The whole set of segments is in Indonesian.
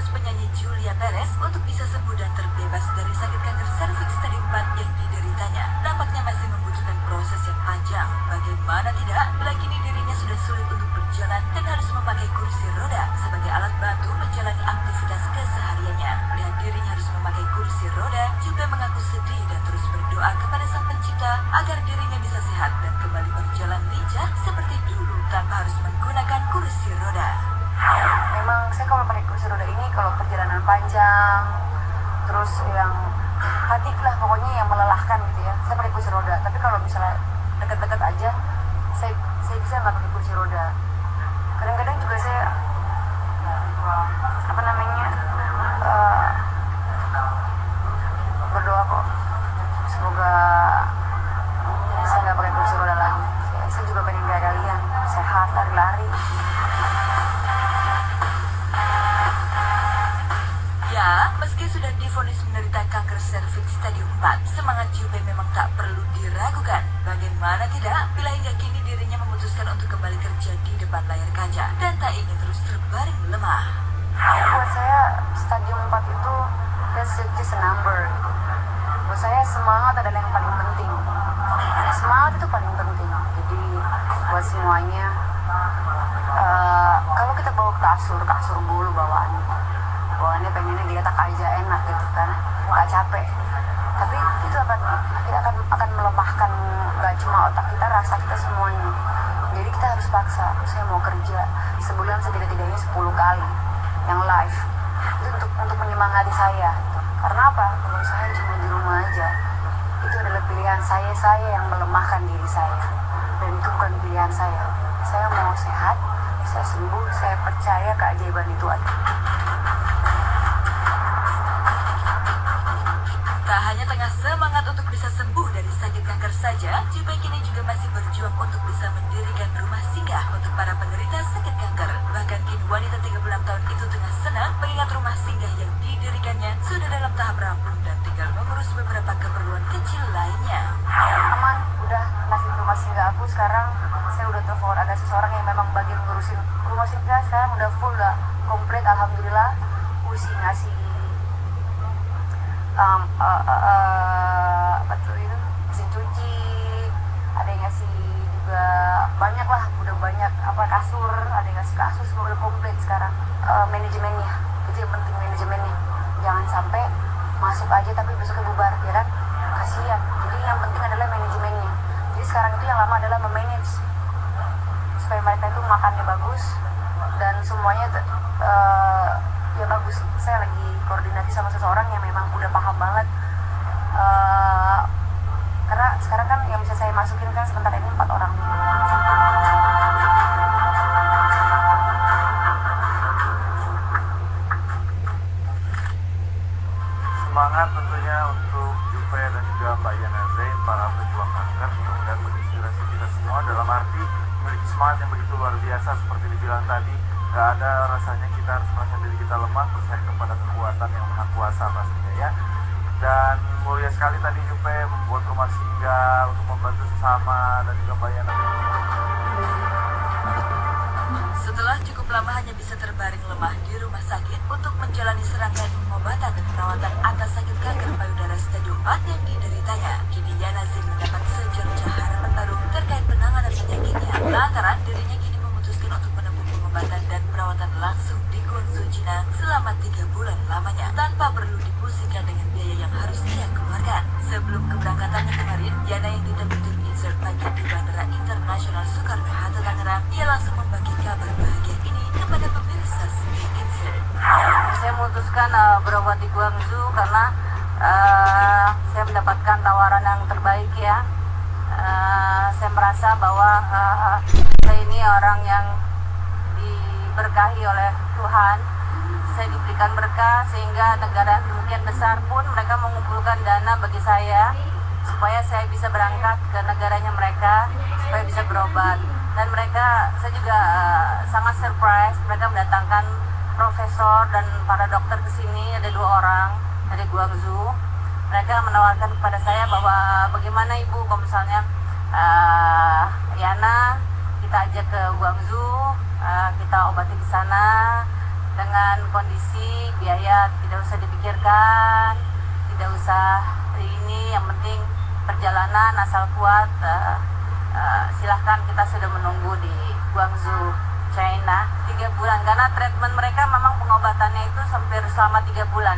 sekaligus penyanyi Julia Perez untuk bisa sembuh dan terbebas dari sakit kanker serviks stadium 4 yang dideritanya. Nampaknya masih membutuhkan proses yang panjang. Bagaimana tidak, bila kini dirinya sudah sulit untuk berjalan dan harus memakai kursi roda sebagai alat bantu menjalani aktivitas kesehariannya. Melihat dirinya harus memakai kursi roda, Jupe mengaku sedih dan terus berdoa kepada Sang Pencipta agar dirinya bisa sehat dan kembali berjalan lincah seperti dulu tanpa harus menggunakan kursi roda. Memang saya kalau pakai kursi roda ini kalau perjalanan panjang, terus yang fatigue lah pokoknya yang melelahkan gitu ya, saya pakai kursi roda. Tapi kalau misalnya dekat-dekat aja, saya bisa nggak pakai kursi roda. Kadang-kadang juga saya berdoa kok semoga saya nggak pakai kursi roda lagi. Saya juga pengen kayak kalian sehat, lari-lari. Ya, meski sudah divonis menderita kanker serviks stadium 4, semangat Jupe memang tak perlu diragukan. Bagaimana tidak, bila hingga kini dirinya memutuskan untuk kembali kerja di depan layar kaca dan tak ingin terus terbaring lemah. Buat saya, stadium 4 itu just a number. Buat saya, semangat adalah yang paling penting. Semangat itu paling penting. Jadi, buat semuanya, kalau kita bawa kasur mulu bawaannya pengennya dilihat aja enak gitu kan, nggak capek. Tapi itu akan melemahkan nggak cuma otak kita, rasa kita semuanya. Jadi kita harus paksa. Saya mau kerja sebulan setidak-tidaknya 10 kali yang live. Itu untuk menyemangati saya. Karena apa? Kalau saya cuma di rumah aja, itu adalah pilihan saya yang melemahkan diri saya. Dan itu bukan pilihan saya. Saya mau sehat, saya sembuh, saya percaya keajaiban itu ada. Tak hanya tengah semangat untuk bisa sembuh dari sakit kanker saja, Jupe kini juga masih berjuang untuk bisa mendirikan rumah singgah untuk para penderita sakit kanker. Bahkan kini wanita 36 tahun itu tengah senang mengingat rumah singgah yang didirikannya sudah dalam tahap rampung dan tinggal mengurus beberapa keperluan kecil lainnya. Aman, udah nasib rumah singgah aku sekarang, saya udah telepon ada seseorang yang memang bagian ngurusin rumah singgah. Sekarang udah full, udah komplit, alhamdulillah. Usi ngasih mesin cuci, ada yang ngasih juga banyak lah, udah banyak kasur, ada yang ngasih kasur, semua udah komplit sekarang. Manajemennya itu yang penting, manajemennya jangan sampai masuk aja tapi besoknya bubar, ya kan, kasihan. Jadi yang penting adalah manajemennya. Jadi sekarang itu yang lama adalah memanage supaya mereka itu makannya bagus dan semuanya ya bagus. Saya lagi koordinasi sama seseorang yang memang udah paham banget, karena sekarang kan yang bisa saya masukin kan sebentar ini 4 orang. Semangat tentunya untuk Jupe dan juga Mbak Yana Zain, para pejuang kanker. Mudah-mudahan menginspirasi kita semua dalam arti memiliki semangat yang begitu luar biasa. Seperti dibilang tadi, gak ada rasanya kita harus merasa diri kita lemah, percaya kepada kekuatan yang maha kuasa pastinya ya. Dan mulia sekali tadi Jupe membuat rumah singgah untuk membantu sesama dan juga Mbak Yana. Setelah cukup lama hanya bisa terbaring lemah di rumah sakit untuk menjalani serangkaian pengobatan dan perawatan atas sakit kanker payudara stadium 4 yang dideritanya, kini Yana Zain mendapat secercah harapan baru terkait penanganan penyakitnya. Lantaran dirinya kini memutuskan untuk menempuh pengobatan dan perawatan langsung di Guangzhou, China selama 3 bulan lamanya, tanpa perlu dipusingkan dengan biaya yang harus ia keluarkan. Sebelum keberangkatannya kemarin, Yana yang ditempel tim insert pagi di Bandara Internasional Soekarno-Hatta Tangerang, ia langsung membagi kabar bahagia ini kepada pemirsa Speak Insert. Saya memutuskan berobat di Guangzhou karena saya mendapatkan tawaran yang terbaik ya. Saya merasa bahwa saya ini orang yang diberkahi oleh Tuhan. Saya diberikan berkah sehingga negara demikian besar pun mereka mengumpulkan dana bagi saya supaya saya bisa berangkat ke negaranya mereka supaya bisa berobat. Dan mereka, saya juga sangat surprise, mereka mendatangkan profesor dan para dokter ke sini, ada 2 orang dari Guangzhou. Mereka menawarkan kepada saya bahwa bagaimana Ibu kalau misalnya Yana kita ajak ke Guangzhou, kita obati di sana dengan kondisi biaya tidak usah dipikirkan, tidak usah ini, yang penting perjalanan asal kuat. Silahkan, kita sudah menunggu di Guangzhou, China 3 bulan, karena treatment mereka memang pengobatannya itu hampir selama 3 bulan.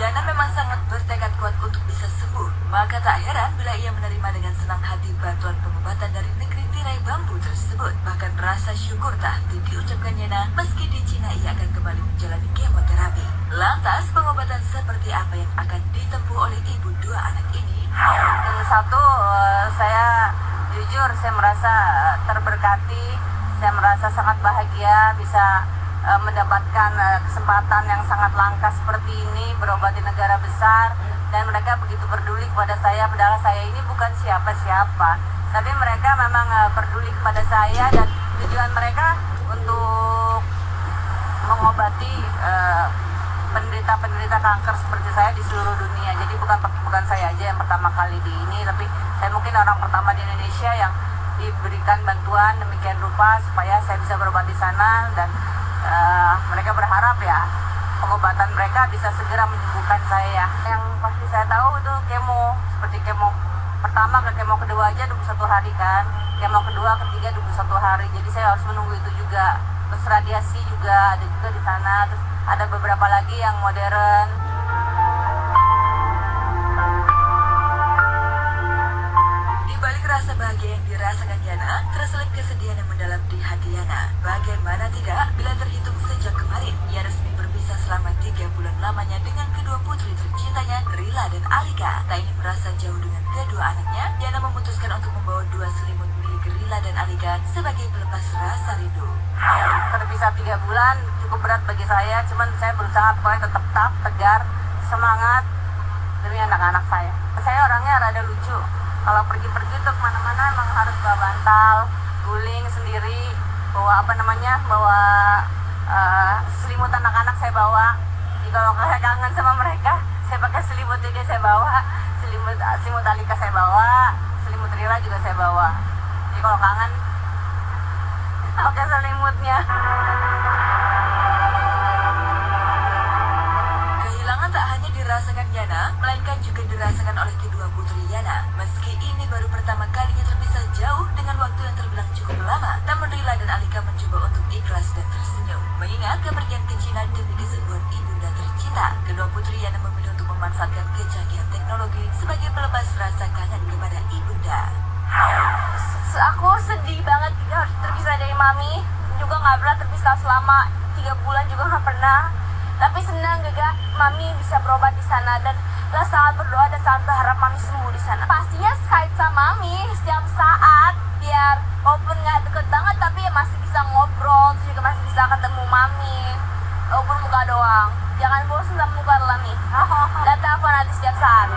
Yana memang sangat bertekad kuat untuk bisa sembuh, maka tak heran bila ia menerima dengan senang hati bantuan pengobatan dari negeri tirai bambu tersebut. Bahkan rasa syukur tak henti diucapkan Yana meski di Cina ia akan kembali menjalani kemoterapi. Lantas pengobatan seperti apa yang akan ditempuh oleh ibu 2 anak ini? Satu, saya jujur saya merasa terberkati, saya merasa sangat bahagia bisa mendapatkan kesempatan yang sangat langka seperti ini, berobat di negara besar, dan mereka begitu peduli kepada saya, padahal saya ini bukan siapa-siapa, tapi mereka memang peduli kepada saya, dan tujuan mereka untuk mengobati penderita-penderita kanker seperti saya di seluruh dunia. Jadi bukan saya aja yang pertama kali di ini, tapi saya mungkin orang pertama di Indonesia yang diberikan bantuan demikian rupa supaya saya bisa berobat di sana, dan mereka berharap ya pengobatan mereka bisa segera menyembuhkan saya. Yang pasti saya tahu itu kemo, seperti kemo pertama ke kemo kedua aja 21 hari kan, kemo kedua, ketiga 21 hari, jadi saya harus menunggu itu juga. Terus radiasi juga ada juga di sana, terus ada beberapa lagi yang modern. Di balik rasa bahagia yang dirasakan Yana, terselip kesedihan yang mendalam di hati Yana. Bagaimana tidak bila terhitung sejak kemarin ia resmi berpisah selama 3 bulan lamanya dengan kedua putri tercintanya, Rila dan Alika. Tak ingin merasa jauh dengan kedua anaknya, Yana memutuskan untuk membawa 2 selimut milik Rila dan Alika sebagai pelepas rasa rindu. Terpisah 3 bulan cukup berat bagi saya, cuman saya berusaha pokoknya tetap tegar, semangat demi anak-anak saya. Saya orangnya rada lucu. Kalau pergi-pergi tuh kemana-mana emang harus bawa bantal, guling sendiri, bawa selimut anak-anak saya bawa. Jadi kalau saya kangen sama mereka, saya pakai selimut juga saya bawa, selimut Alika saya bawa, selimut Rila juga saya bawa. Jadi kalau kangen, pakai selimutnya. Kehilangan tak hanya dirasakan Yana, melainkan juga dirasakan oleh kedua putri Yana. Meski ini baru pertama kalinya terpisah jauh dengan waktu yang terbilang cukup lama, namun Rila dan Alika mencoba untuk ikhlas dan tersenyum. Mengingat kepergian ke Cina demi kesembuhan ibunda tercinta, kedua putri Yana memilih untuk memanfaatkan kecanggihan teknologi sebagai pelepas rasa kangen kepada ibunda. Aku sedih banget harus terpisah dari Mami, juga nggak pernah terpisah selama 3 bulan juga nggak pernah. Tapi senang juga Mami bisa berobat di sana, dan kita sangat berdoa dan sangat berharap Mami sembuh di sana. Pastinya Skype sama Mami setiap saat, biar walaupun nggak deket banget tapi ya masih bisa ngobrol, terus juga masih bisa ketemu Mami. Walaupun muka doang, jangan bosan sama muka Mami. Dan telepon nanti setiap saat.